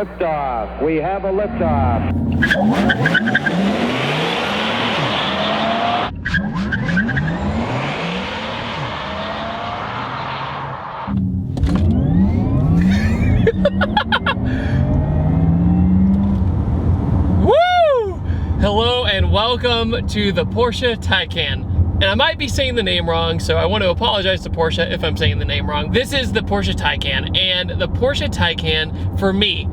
Liftoff. We have a liftoff. Woo! Hello and welcome to the Porsche Taycan. And I might be saying the name wrong, so I want to apologize to Porsche if I'm saying the name wrong. This is the Porsche Taycan, and the Porsche Taycan, for me,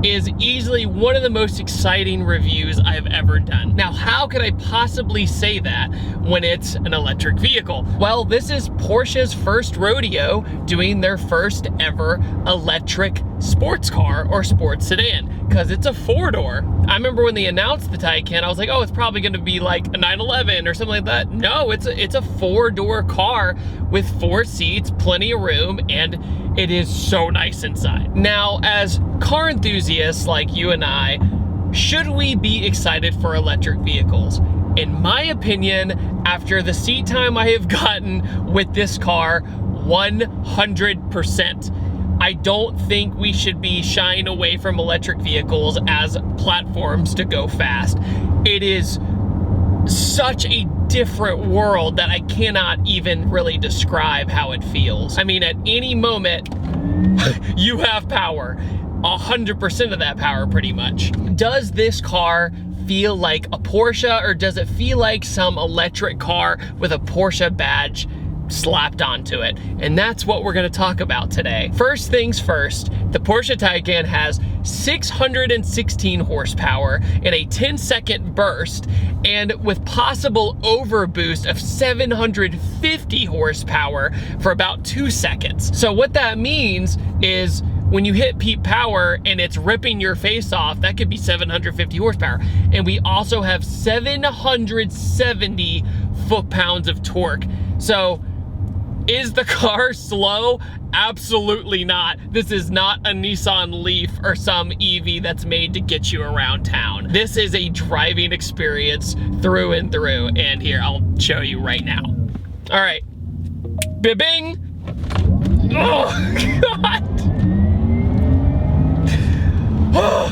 is easily one of the most exciting reviews I've ever done. Now, how could I possibly say that when it's an electric vehicle? Well, this is Porsche's first rodeo doing their first ever electric sports car or sports sedan, because it's a four-door. I remember when they announced the Taycan, I was like, oh, it's probably gonna be like a 911 or something like that. No, it's a four-door car with 4 seats, plenty of room, and it is so nice inside. Now, as car enthusiasts like you and I, should we be excited for electric vehicles? In my opinion, after the seat time I have gotten with this car, 100%. I don't think we should be shying away from electric vehicles as platforms to go fast. It is such a different world that I cannot even really describe how it feels. I mean, at any moment, you have power. 100% of that power, pretty much. Does this car feel like a Porsche, or does it feel like some electric car with a Porsche badge slapped onto it? And that's what we're gonna talk about today. First things first, the Porsche Taycan has 616 horsepower in a 10-second burst, and with possible overboost of 750 horsepower for about 2 seconds. So what that means is when you hit peak power and it's ripping your face off, that could be 750 horsepower. And we also have 770 foot-pounds of torque. So is the car slow? Absolutely not. This is not a Nissan Leaf or some EV that's made to get you around town. This is a driving experience through and through. And here, I'll show you right now. All right, bing. Oh, God. Oh,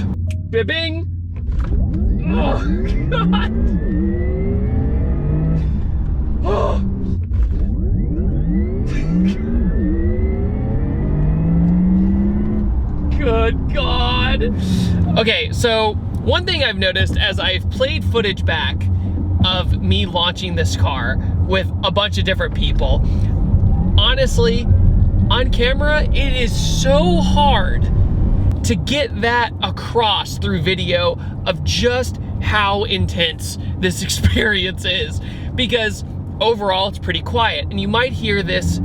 bing. Oh, God. Oh. Good God. Okay, so one thing I've noticed as I've played footage back of me launching this car with a bunch of different people, honestly, on camera, it is so hard to get that across through video of just how intense this experience is, because overall it's pretty quiet, and you might hear this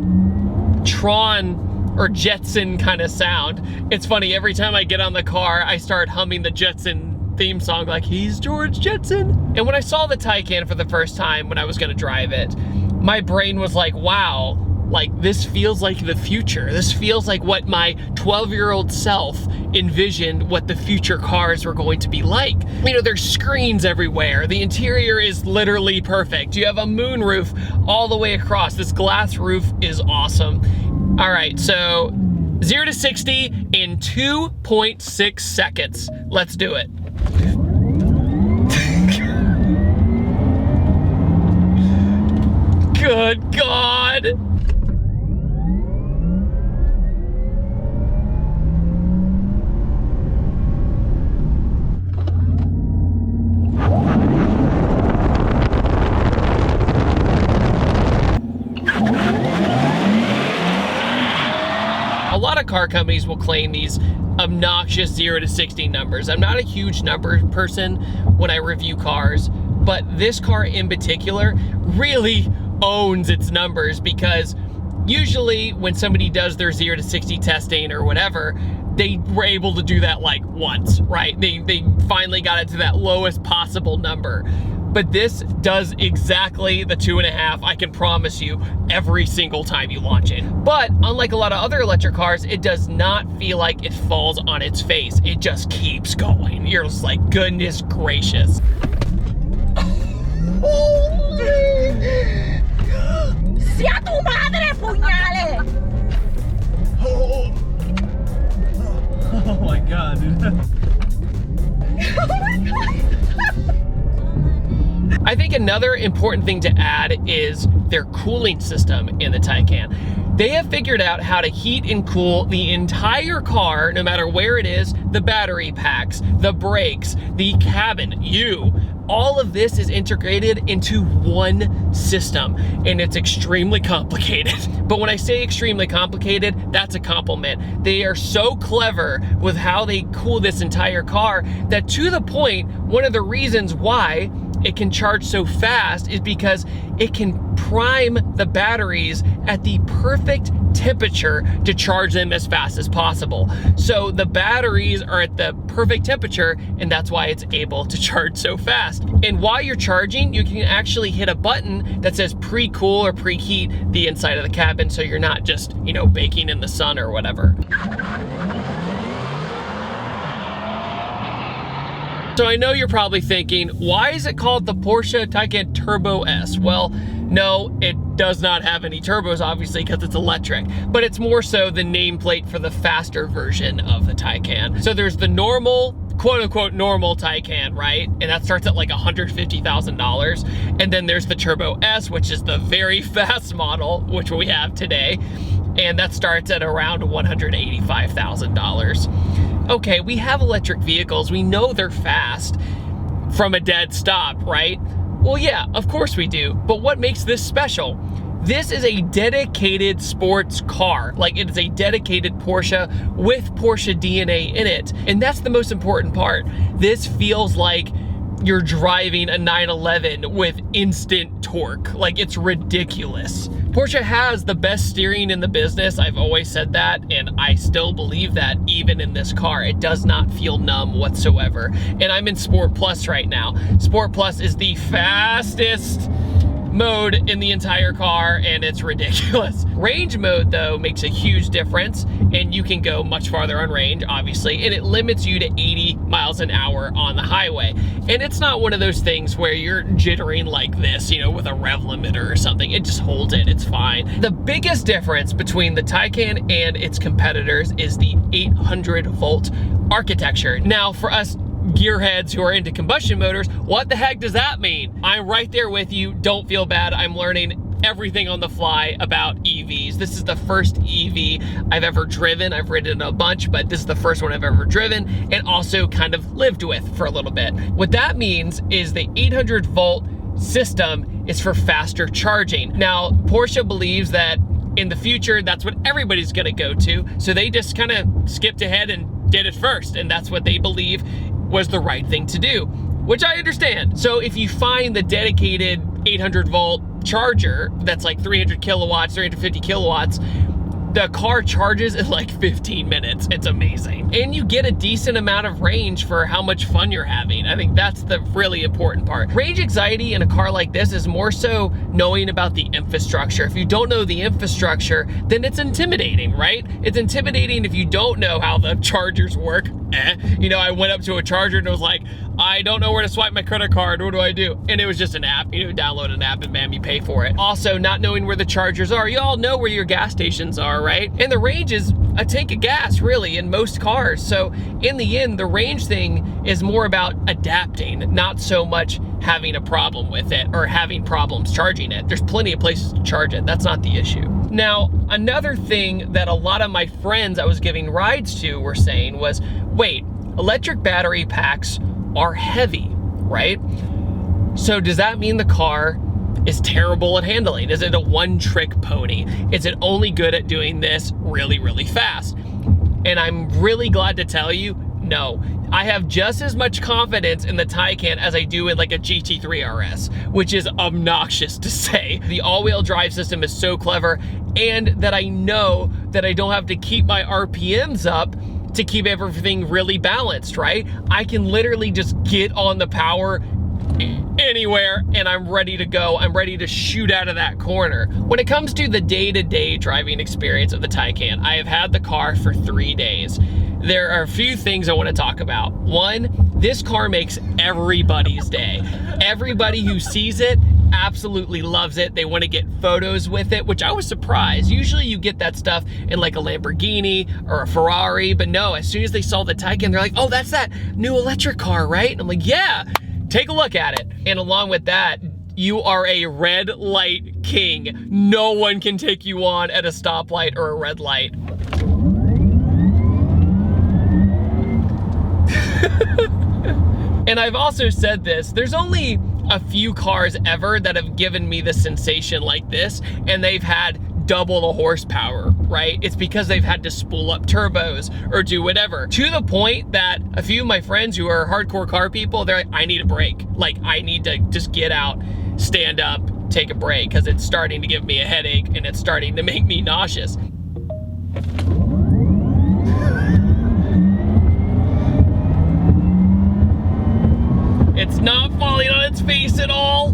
Tron or Jetson kind of sound. It's funny, every time I get on the car, I start humming the Jetson theme song like, he's George Jetson. And when I saw the Taycan for the first time when I was gonna drive it, my brain was like, wow, like this feels like the future. This feels like what my 12-year-old self envisioned what the future cars were going to be like. You know, there's screens everywhere. The interior is literally perfect. You have a moonroof all the way across. This glass roof is awesome. All right, so 0 to 60 in 2.6 seconds. Let's do it. Good God. A lot of car companies will claim these obnoxious 0 to 60 numbers. I'm not a huge number person when I review cars, but this car in particular really owns its numbers, because usually when somebody does their 0 to 60 testing or whatever, they were able to do that like once, right? They finally got it to that lowest possible number. But this does exactly the 2.5, I can promise you, every single time you launch it. But unlike a lot of other electric cars, it does not feel like it falls on its face. It just keeps going. You're just like, goodness gracious. ¡Sea tu madre, puñales! Oh my God, dude. Another important thing to add is their cooling system in the Taycan. They have figured out how to heat and cool the entire car, no matter where it is, the battery packs, the brakes, the cabin, all of this is integrated into one system, and it's extremely complicated. But when I say extremely complicated, that's a compliment. They are so clever with how they cool this entire car that, to the point, one of the reasons why it can charge so fast is because it can prime the batteries at the perfect temperature to charge them as fast as possible. So the batteries are at the perfect temperature, and that's why it's able to charge so fast. And while you're charging, you can actually hit a button that says pre-cool or preheat the inside of the cabin, so you're not just, baking in the sun or whatever. So I know you're probably thinking, why is it called the Porsche Taycan Turbo S? Well, no, it does not have any turbos, obviously, because it's electric, but it's more so the nameplate for the faster version of the Taycan. So there's the normal, quote unquote normal Taycan, right? And that starts at like $150,000. And then there's the Turbo S, which is the very fast model, which we have today. And that starts at around $185,000. Okay, we have electric vehicles. We know they're fast from a dead stop, right? Well, yeah, of course we do. But what makes this special? This is a dedicated sports car. Like, it is a dedicated Porsche with Porsche DNA in it. And that's the most important part. This feels like you're driving a 911 with instant torque. Like, it's ridiculous. Porsche has the best steering in the business. I've always said that, and I still believe that even in this car. It does not feel numb whatsoever. And I'm in Sport Plus right now. Sport Plus is the fastest mode in the entire car, and it's ridiculous. Range mode, though, makes a huge difference, and you can go much farther on range, obviously, and it limits you to 80 miles an hour on the highway. And it's not one of those things where you're jittering like this, with a rev limiter or something. It just holds it, it's fine. The biggest difference between the Taycan and its competitors is the 800-volt architecture. Now, for us gearheads who are into combustion motors, what the heck does that mean? I'm right there with you. Don't feel bad. I'm learning everything on the fly about EVs. This is the first EV I've ever driven. I've ridden a bunch, but this is the first one I've ever driven and also kind of lived with for a little bit. What that means is the 800-volt system is for faster charging. Now, Porsche believes that in the future, that's what everybody's gonna go to. So they just kind of skipped ahead and did it first. And that's what they believe was the right thing to do, which I understand. So if you find the dedicated 800-volt charger that's like 300 kilowatts, 350 kilowatts, the car charges in like 15 minutes. It's amazing. And you get a decent amount of range for how much fun you're having. I think that's the really important part. Range anxiety in a car like this is more so knowing about the infrastructure. If you don't know the infrastructure, then it's intimidating, right? It's intimidating if you don't know how the chargers work. I went up to a charger and it was like, I don't know where to swipe my credit card. What do I do? And it was just an app. Download an app and bam, you pay for it. Also, not knowing where the chargers are. You all know where your gas stations are, right? And the range is a tank of gas, really, in most cars. So in the end, the range thing is more about adapting, not so much having a problem with it or having problems charging it. There's plenty of places to charge it. That's not the issue. Now, another thing that a lot of my friends I was giving rides to were saying was, wait, electric battery packs are heavy, right? So does that mean the car is terrible at handling? Is it a one-trick pony? Is it only good at doing this really, really fast? And I'm really glad to tell you, no. I have just as much confidence in the Taycan as I do in like a GT3 RS, which is obnoxious to say. The all-wheel drive system is so clever, and that I know that I don't have to keep my RPMs up to keep everything really balanced, right? I can literally just get on the power anywhere and I'm ready to go. I'm ready to shoot out of that corner. When it comes to the day-to-day driving experience of the Taycan, I have had the car for 3 days. There are a few things I want to talk about. One, this car makes everybody's day. Everybody who sees it absolutely loves it. They want to get photos with it, which I was surprised. Usually you get that stuff in like a Lamborghini or a Ferrari, but no, as soon as they saw the Taycan, they're like, oh, that's that new electric car, right? And I'm like, yeah, take a look at it. And along with that, you are a red light king. No one can take you on at a stoplight or a red light. And I've also said this, there's only a few cars ever that have given me the sensation like this, and they've had double the horsepower, right? It's because they've had to spool up turbos or do whatever. To the point that a few of my friends who are hardcore car people, they're like, I need a break. Like, I need to just get out, stand up, take a break, because it's starting to give me a headache and it's starting to make me nauseous. It's not falling on its face at all.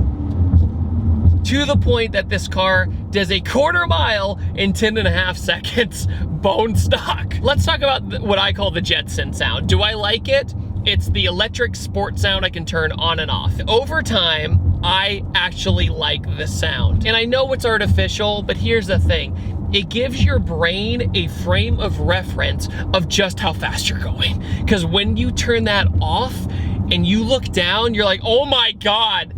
To the point that this car does a 1/4 mile in 10.5 seconds, bone stock. Let's talk about what I call the Jetson sound. Do I like it? It's the electric sport sound I can turn on and off. Over time, I actually like the sound. And I know it's artificial, but here's the thing. It gives your brain a frame of reference of just how fast you're going. Because when you turn that off and you look down, you're like, oh my God.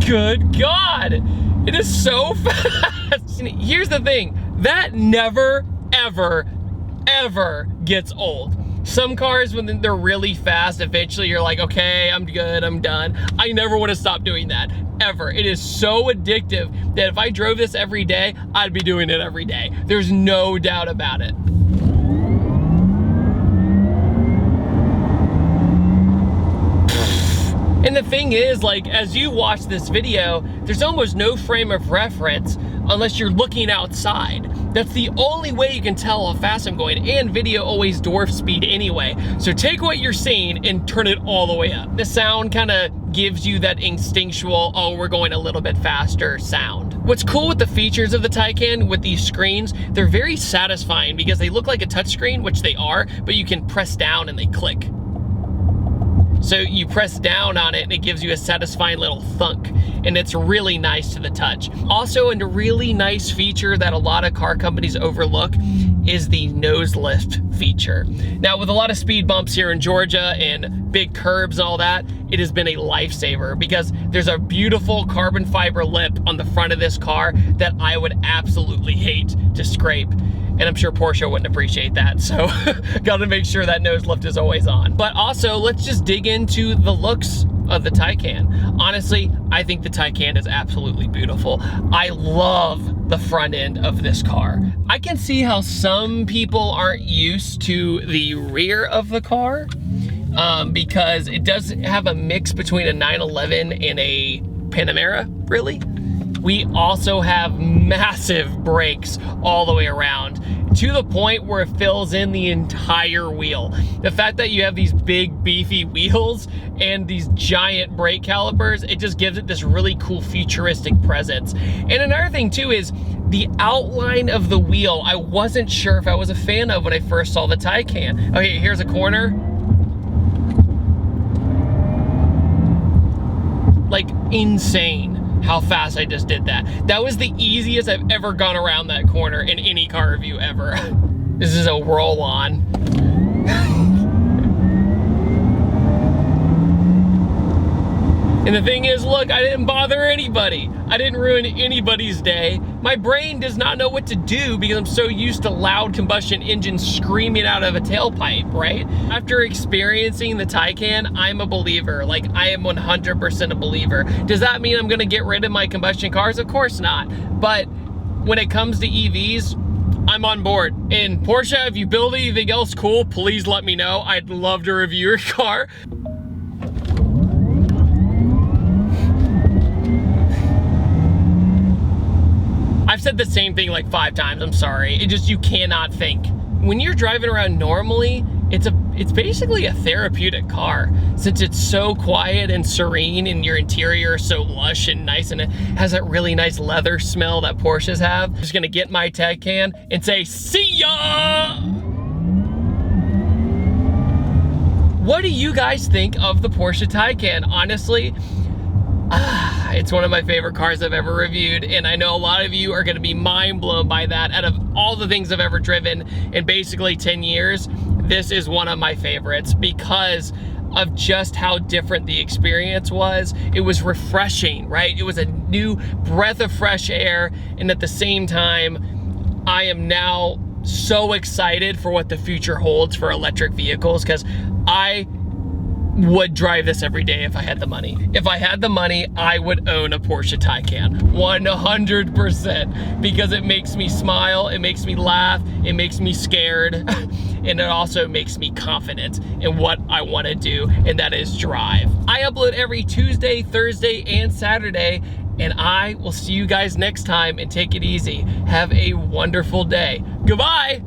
Good God, it is so fast. Here's the thing, that never, ever, ever gets old. Some cars, when they're really fast, eventually you're like, okay, I'm good, I'm done. I never want to stop doing that, ever. It is so addictive that if I drove this every day, I'd be doing it every day. There's no doubt about it. And the thing is, like, as you watch this video, there's almost no frame of reference unless you're looking outside. That's the only way you can tell how fast I'm going, and video always dwarfs speed anyway. So take what you're seeing and turn it all the way up. The sound kind of gives you that instinctual, oh, we're going a little bit faster sound. What's cool with the features of the Taycan, with these screens, they're very satisfying because they look like a touchscreen, which they are, but you can press down and they click. So you press down on it and it gives you a satisfying little thunk, and it's really nice to the touch. Also, a really nice feature that a lot of car companies overlook is the nose lift feature. Now, with a lot of speed bumps here in Georgia and big curbs and all that, it has been a lifesaver because there's a beautiful carbon fiber lip on the front of this car that I would absolutely hate to scrape. And I'm sure Porsche wouldn't appreciate that, so gotta make sure that nose lift is always on. But also, let's just dig into the looks of the Taycan. Honestly, I think the Taycan is absolutely beautiful. I love the front end of this car. I can see how some people aren't used to the rear of the car because it does have a mix between a 911 and a Panamera, really. We also have massive brakes all the way around, to the point where it fills in the entire wheel. The fact that you have these big beefy wheels and these giant brake calipers, it just gives it this really cool futuristic presence. And another thing too is the outline of the wheel. I wasn't sure if I was a fan of when I first saw the Taycan. Okay, here's a corner. Like, insane how fast I just did that. That was the easiest I've ever gone around that corner in any car review ever. This is a roll on. And the thing is, look, I didn't bother anybody. I didn't ruin anybody's day. My brain does not know what to do because I'm so used to loud combustion engines screaming out of a tailpipe, right? After experiencing the Taycan, I'm a believer. Like, I am 100% a believer. Does that mean I'm gonna get rid of my combustion cars? Of course not. But when it comes to EVs, I'm on board. And Porsche, if you build anything else cool, please let me know. I'd love to review your car. I've said the same thing like 5 times, I'm sorry. It just, you cannot think. When you're driving around normally, it's basically a therapeutic car, since it's so quiet and serene and your interior is so lush and nice and it has that really nice leather smell that Porsches have. I'm just gonna get my Taycan and say, see ya! What do you guys think of the Porsche Taycan? Honestly, it's one of my favorite cars I've ever reviewed, and I know a lot of you are gonna be mind blown by that. Out of all the things I've ever driven in basically 10 years, this is one of my favorites because of just how different the experience was. It was refreshing, right? It was a new breath of fresh air, and at the same time, I am now so excited for what the future holds for electric vehicles, because I would drive this every day if I had the money. If I had the money, I would own a Porsche Taycan, 100%, because it makes me smile, it makes me laugh, it makes me scared, and it also makes me confident in what I want to do, and that is drive. I upload every Tuesday, Thursday, and Saturday, and I will see you guys next time, and take it easy. Have a wonderful day. Goodbye.